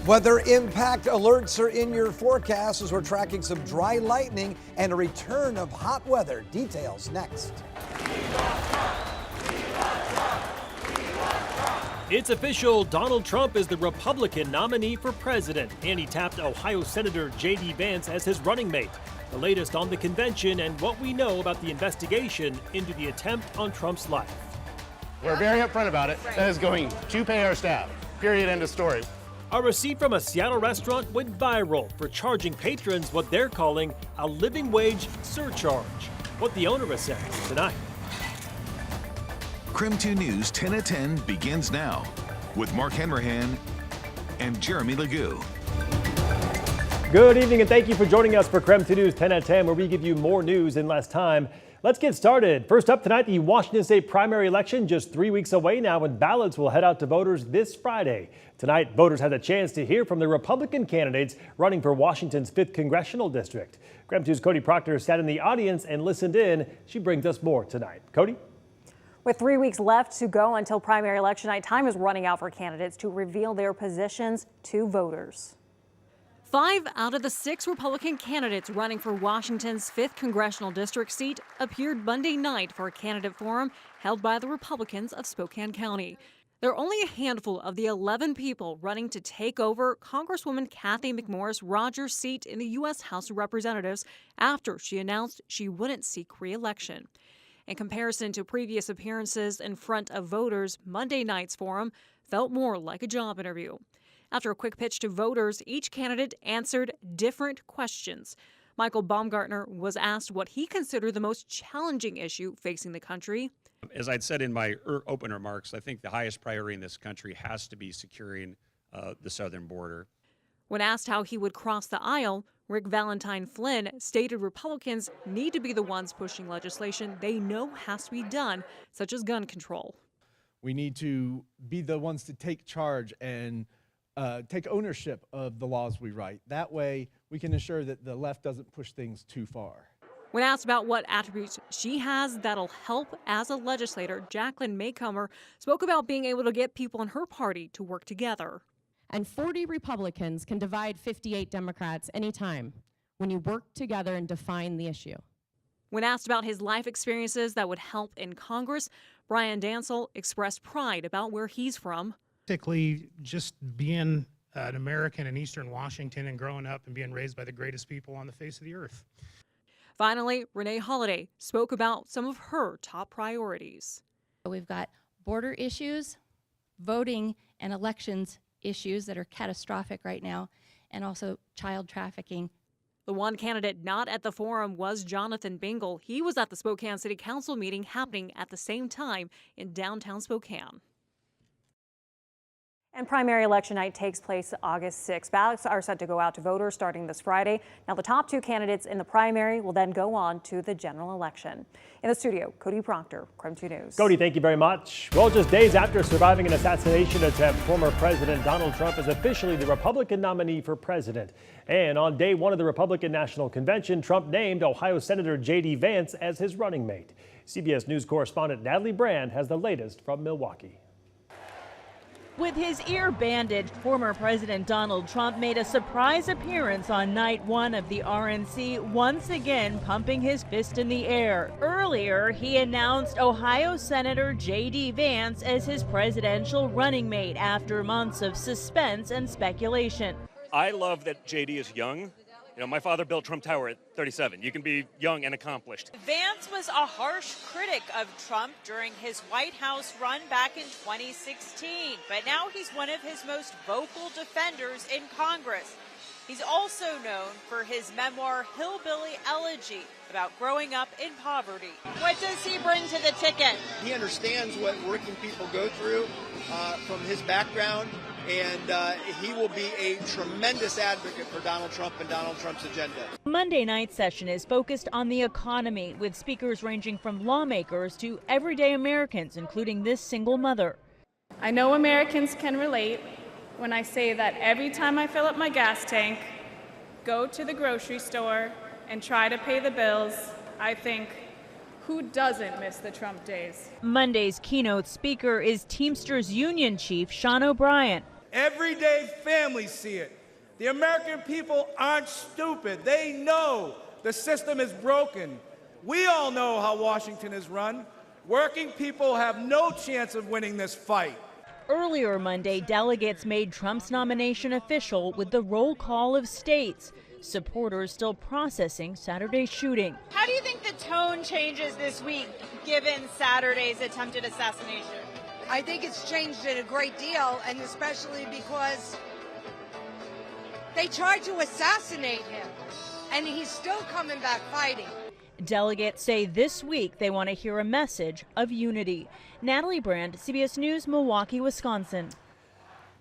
Weather impact alerts are in your forecast as we're tracking some dry lightning and a return of hot weather. Details next. It's official, Donald Trump is the Republican nominee for president, and he tapped Ohio Senator J.D. Vance as his running mate. The latest on the convention and what we know about the investigation into the attempt on Trump's life. We're very upfront about it. That is going to pay our staff. Period. End of story. A receipt from a Seattle restaurant went viral for charging patrons what they're calling a living wage surcharge. What the owner says tonight. KREM 2 News 10 at 10 begins now with Mark Hanrahan and Jeremy Legoo. Good evening and thank you for joining us for KREM 2 News 10 at 10, where we give you more news in less time. Let's get started. First up tonight, the Washington State primary election just 3 weeks away now, and ballots will head out to voters this Friday. Tonight, voters had a chance to hear from the Republican candidates running for Washington's 5th Congressional District. KREM 2's Cody Proctor sat in the audience and listened in. She brings us more tonight. Cody? With 3 weeks left to go until primary election night, time is running out for candidates to reveal their positions to voters. 5 out of the 6 Republican candidates running for Washington's 5th Congressional District seat appeared Monday night for a candidate forum held by the Republicans of Spokane County. There are only a handful of the 11 people running to take over Congresswoman Kathy McMorris Rodgers' seat in the U.S. House of Representatives after she announced she wouldn't seek re-election. In comparison to previous appearances in front of voters, Monday night's forum felt more like a job interview. After a quick pitch to voters, each candidate answered different questions. Michael Baumgartner was asked what he considered the most challenging issue facing the country. As I'd said in my open remarks, I think the highest priority in this country has to be securing the southern border. When asked how he would cross the aisle, Rick Valentine Flynn stated Republicans need to be the ones pushing legislation they know has to be done, such as gun control. We need to be the ones to take charge and take ownership of the laws we write. That way, we can ensure that the left doesn't push things too far. When asked about what attributes she has that'll help as a legislator, Jacqueline Maycomer spoke about being able to get people in her party to work together. And 40 Republicans can divide 58 Democrats anytime when you work together and define the issue. When asked about his life experiences that would help in Congress, Brian Dansel expressed pride about where he's from. Basically, just being an American in Eastern Washington and growing up and being raised by the greatest people on the face of the earth. Finally, Renee Holiday spoke about some of her top priorities. We've got border issues, voting and elections issues that are catastrophic right now, and also child trafficking. The one candidate not at the forum was Jonathan Bingle. He was at the Spokane City Council meeting happening at the same time in downtown Spokane. And primary election night takes place August 6th. Ballots are set to go out to voters starting this Friday. Now, the top 2 candidates in the primary will then go on to the general election. In the studio, Cody Proctor, KREM 2 News. Cody, thank you very much. Well, just days after surviving an assassination attempt, former President Donald Trump is officially the Republican nominee for president. And on day 1 of the Republican National Convention, Trump named Ohio Senator J.D. Vance as his running mate. CBS News correspondent Natalie Brand has the latest from Milwaukee. With his ear bandaged, former President Donald Trump made a surprise appearance on night 1 of the RNC, once again pumping his fist in the air. Earlier, he announced Ohio Senator J.D. Vance as his presidential running mate after months of suspense and speculation. I love that J.D. is young. You know, my father built Trump Tower at 37. You can be young and accomplished. Vance was a harsh critic of Trump during his White House run back in 2016, but now he's one of his most vocal defenders in Congress. He's also known for his memoir, Hillbilly Elegy, about growing up in poverty. What does he bring to the ticket? He understands what working people go through from his background, and he will be a tremendous advocate for Donald Trump and Donald Trump's agenda. Monday night session is focused on the economy, with speakers ranging from lawmakers to everyday Americans, including this single mother. I know Americans can relate when I say that every time I fill up my gas tank, go to the grocery store, and try to pay the bills, I think, who doesn't miss the Trump days? Monday's keynote speaker is Teamsters Union Chief Sean O'Brien. Everyday families see it. The American people aren't stupid. They know the system is broken. We all know how Washington is run. Working people have no chance of winning this fight. Earlier Monday, delegates made Trump's nomination official with the roll call of states. Supporters still processing Saturday's shooting. How do you think the tone changes this week, given Saturday's attempted assassination? I think it's changed it a great deal, and especially because they tried to assassinate him, and he's still coming back fighting. Delegates say this week they want to hear a message of unity. Natalie Brand, CBS News, Milwaukee, Wisconsin.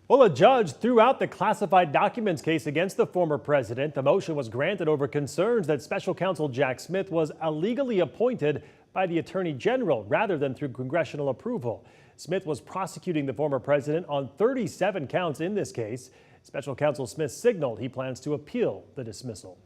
Well, a judge threw out the classified documents case against the former president. The motion was granted over concerns that special counsel Jack Smith was illegally appointed by the attorney general rather than through congressional approval. Smith was prosecuting the former president on 37 counts in this case. Special counsel Smith signaled he plans to appeal the dismissal.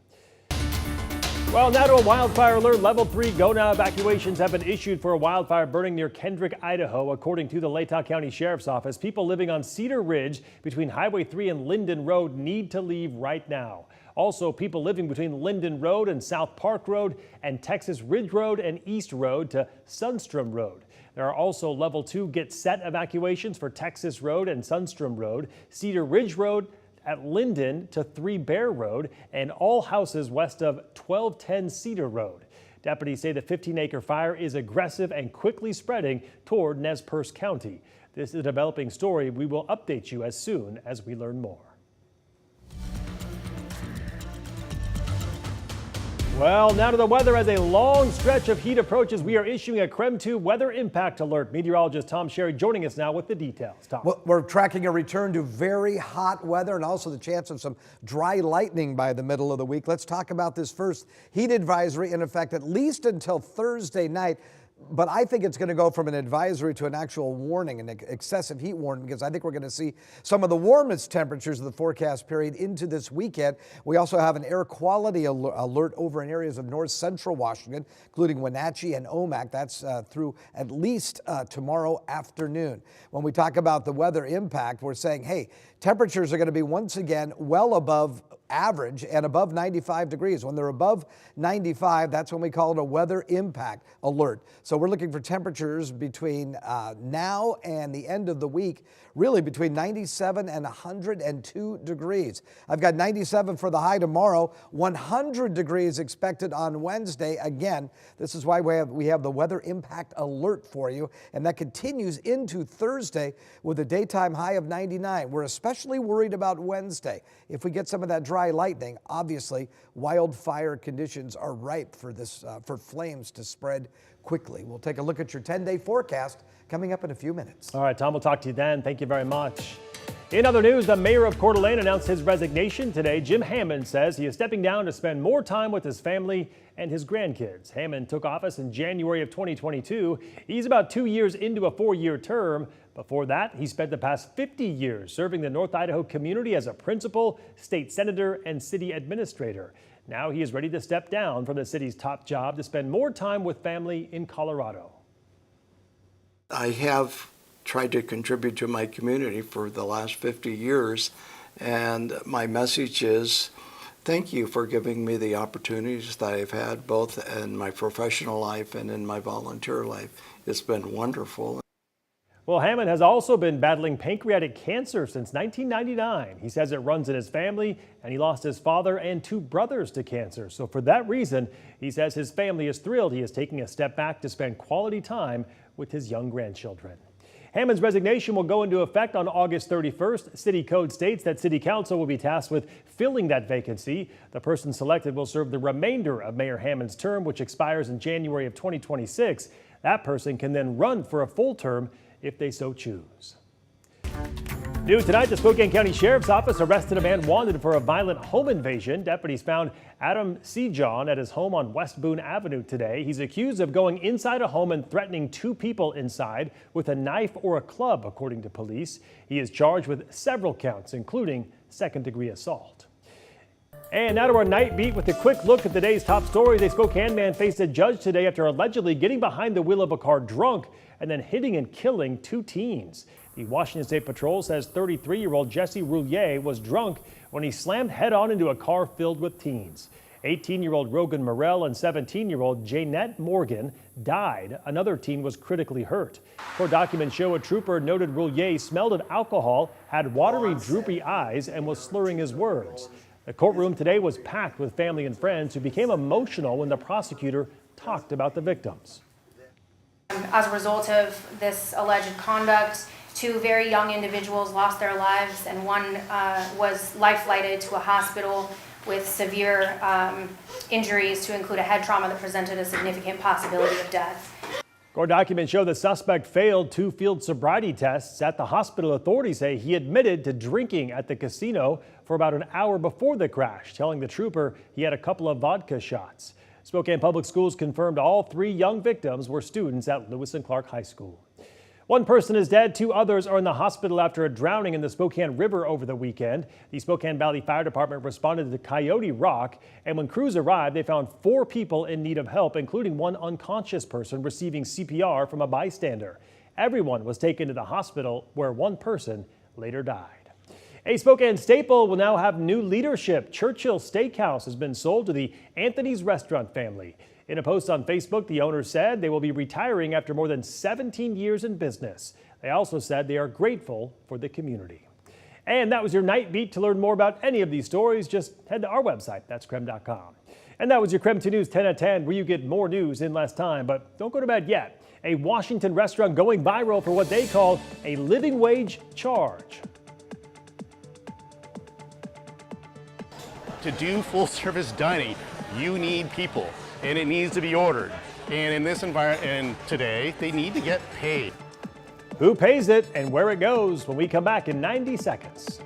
Well, now to a wildfire alert. Level 3 go-now evacuations have been issued for a wildfire burning near Kendrick, Idaho. According to the Latah County Sheriff's Office, people living on Cedar Ridge between Highway 3 and Linden Road need to leave right now. Also, people living between Linden Road and South Park Road and Texas Ridge Road and East Road to Sunstrom Road. There are also Level 2 Get Set evacuations for Texas Road and Sunstrom Road, Cedar Ridge Road at Linden to 3 Bear Road, and all houses west of 1210 Cedar Road. Deputies say the 15-acre fire is aggressive and quickly spreading toward Nez Perce County. This is a developing story. We will update you as soon as we learn more. Well, now to the weather. As a long stretch of heat approaches, we are issuing a KREM 2 weather impact alert. Meteorologist Tom Sherry joining us now with the details. Tom. Well, we're tracking a return to very hot weather and also the chance of some dry lightning by the middle of the week. Let's talk about this first heat advisory in effect at least until Thursday night. But I think it's going to go from an advisory to an actual warning, an excessive heat warning, because I think we're going to see some of the warmest temperatures of the forecast period into this weekend. We also have an air quality alert over in areas of north central Washington, including Wenatchee and Omak. That's through at least tomorrow afternoon. When we talk about the weather impact, we're saying, hey, temperatures are going to be once again well above average and above 95 degrees. When they're above 95, that's when we call it a weather impact alert. So we're looking for temperatures between now and the end of the week, really between 97 and 102 degrees. I've got 97 for the high tomorrow, 100 degrees expected on Wednesday. Again, this is why we have the weather impact alert for you, and that continues into Thursday with a daytime high of 99. We're especially worried about Wednesday. If we get some of that dry lightning, obviously wildfire conditions are ripe for this for flames to spread quickly. We'll take a look at your 10-day forecast coming up in a few minutes. All right, Tom, we'll talk to you then. Thank you very much. In other news, the mayor of Coeur d'Alene announced his resignation today. Jim Hammond says he is stepping down to spend more time with his family and his grandkids. Hammond took office in January of 2022. He's about 2 years into a 4-year term. Before that, he spent the past 50 years serving the North Idaho community as a principal, state senator, and city administrator. Now he is ready to step down from the city's top job to spend more time with family in Colorado. I have tried to contribute to my community for the last 50 years, and my message is thank you for giving me the opportunities that I've had both in my professional life and in my volunteer life. It's been wonderful. Well, Hammond has also been battling pancreatic cancer since 1999. He says it runs in his family, and he lost his father and 2 brothers to cancer. So for that reason, he says his family is thrilled he is taking a step back to spend quality time with his young grandchildren. Hammond's resignation will go into effect on August 31st. City code states that City Council will be tasked with filling that vacancy. The person selected will serve the remainder of Mayor Hammond's term, which expires in January of 2026. That person can then run for a full term if they so choose. New tonight, the Spokane County Sheriff's Office arrested a man wanted for a violent home invasion. Deputies found Adam Sejohn at his home on West Boone Avenue today. He's accused of going inside a home and threatening 2 people inside with a knife or a club, according to police. He is charged with several counts, including second-degree assault. And now to our night beat with a quick look at the day's top stories. A Spokane man faced a judge today after allegedly getting behind the wheel of a car drunk and then hitting and killing 2 teens. The Washington State Patrol says 33-year-old Jesse Roulier was drunk when he slammed head-on into a car filled with teens. 18-year-old Rogan Morell and 17-year-old Janette Morgan died. Another teen was critically hurt. Court documents show a trooper noted Roulier smelled of alcohol, had watery, droopy eyes, and was slurring his words. The courtroom today was packed with family and friends who became emotional when the prosecutor talked about the victims. As a result of this alleged conduct, 2 very young individuals lost their lives, and one was life-flighted to a hospital with severe injuries, to include a head trauma that presented a significant possibility of death. Court documents show the suspect failed 2 field sobriety tests. At the hospital, authorities say he admitted to drinking at the casino for about an hour before the crash, telling the trooper he had a couple of vodka shots. Spokane Public Schools confirmed all 3 young victims were students at Lewis and Clark High School. 1 person is dead, 2 others are in the hospital after a drowning in the Spokane River over the weekend. The Spokane Valley Fire Department responded to Coyote Rock, and when crews arrived, they found 4 people in need of help, including 1 unconscious person receiving CPR from a bystander. Everyone was taken to the hospital, where 1 person later died. A Spokane staple will now have new leadership. Churchill Steakhouse has been sold to the Anthony's Restaurant family. In a post on Facebook, the owner said they will be retiring after more than 17 years in business. They also said they are grateful for the community. And that was your Night Beat. To learn more about any of these stories, just head to our website. That's KREM.com. And that was your KREM 2 News 10 at 10, where you get more news in less time. But don't go to bed yet. A Washington restaurant going viral for what they call a living wage charge. To do full-service dining, you need people, and it needs to be ordered. And in this environment, and today, they need to get paid. Who pays it and where it goes when we come back in 90 seconds.